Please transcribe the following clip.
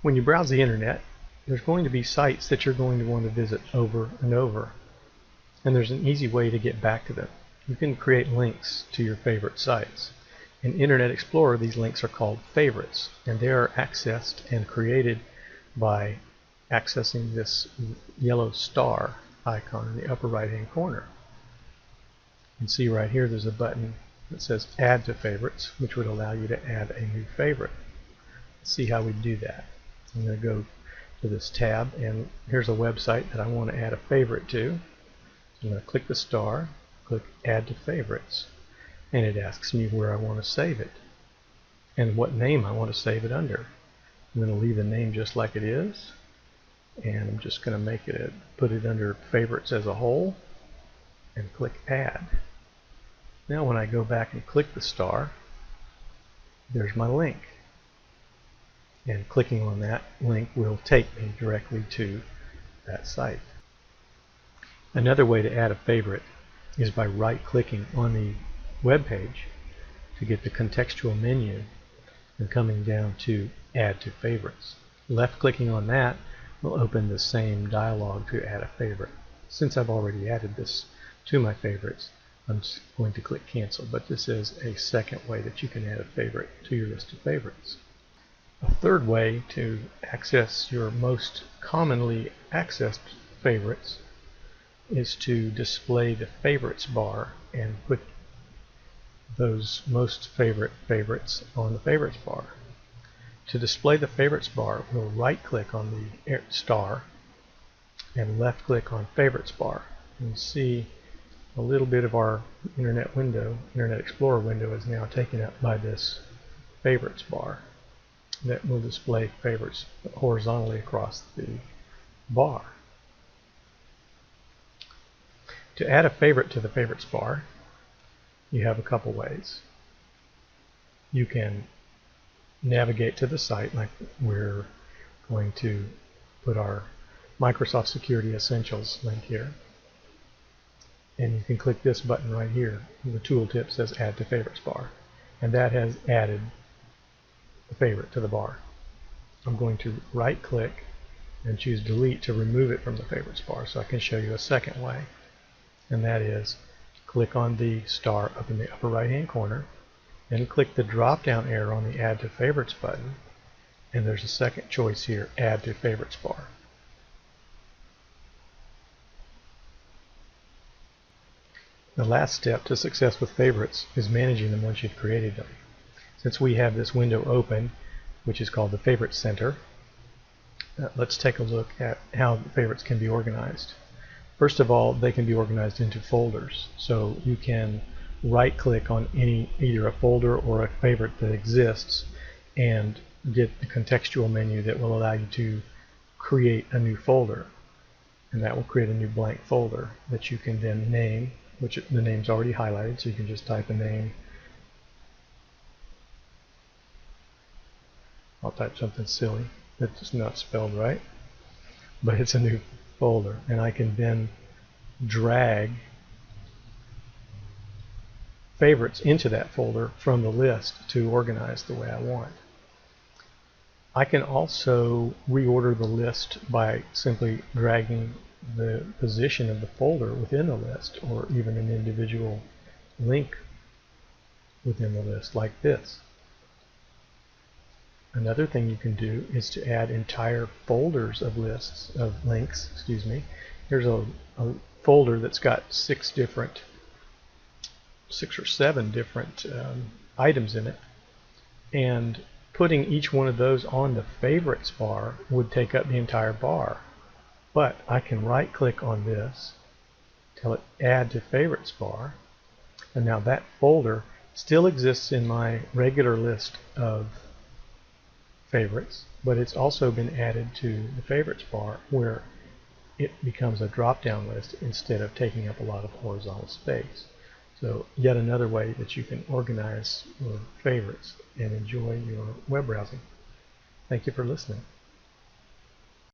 When you browse the internet, there's going to be sites that you're going to want to visit over and over, and there's an easy way to get back to them. You can create links to your favorite sites. In Internet Explorer, these links are called favorites, and they are accessed and created by accessing this yellow star icon in the upper right hand corner. You can see right here there's a button that says Add to Favorites, which would allow you to add a new favorite. Let's see how we do that. I'm going to go to this tab, and here's a website that I want to add a favorite to. I'm going to click the star, click Add to Favorites, and it asks me where I want to save it and what name I want to save it under. I'm going to leave the name just like it is, and I'm just going to put it under Favorites as a whole, and click Add. Now when I go back and click the star, there's my link. And clicking on that link will take me directly to that site. Another way to add a favorite is by right-clicking on the web page to get the contextual menu and coming down to Add to Favorites. Left-clicking on that will open the same dialog to add a favorite. Since I've already added this to my favorites, I'm just going to click Cancel, but this is a second way that you can add a favorite to your list of favorites. A third way to access your most commonly accessed favorites is to display the favorites bar and put those most favorite favorites on the favorites bar. To display the favorites bar, we'll right click on the star and left click on favorites bar. You can see a little bit of our Internet Explorer window is now taken up by this favorites bar that will display favorites horizontally across the bar. To add a favorite to the favorites bar, you have a couple ways. You can navigate to the site, like we're going to put our Microsoft Security Essentials link here, and you can click this button right here. The tooltip says Add to Favorites bar, and that has added a favorite to the bar. I'm going to right click and choose Delete to remove it from the favorites bar, so I can show you a second way, and that is click on the star up in the upper right hand corner and click the drop down arrow on the Add to Favorites button, and there's a second choice here, Add to Favorites bar. The last step to success with favorites is managing them once you've created them. Since we have this window open, which is called the Favorites Center, let's take a look at how the favorites can be organized. First of all, they can be organized into folders. So you can right click on either a folder or a favorite that exists and get the contextual menu that will allow you to create a new folder. And that will create a new blank folder that you can then name, which the name's already highlighted, so you can just type a name. I'll type something silly that's not spelled right, but it's a new folder, and I can then drag favorites into that folder from the list to organize the way I want. I can also reorder the list by simply dragging the position of the folder within the list, or even an individual link within the list, like this. Another thing you can do is to add entire folders of links. Here's a folder that's got six or seven different items in it, and putting each one of those on the favorites bar would take up the entire bar. But I can right click on this, tell it Add to Favorites bar, and now that folder still exists in my regular list of favorites, but it's also been added to the favorites bar, where it becomes a drop-down list instead of taking up a lot of horizontal space. So yet another way that you can organize your favorites and enjoy your web browsing. Thank you for listening.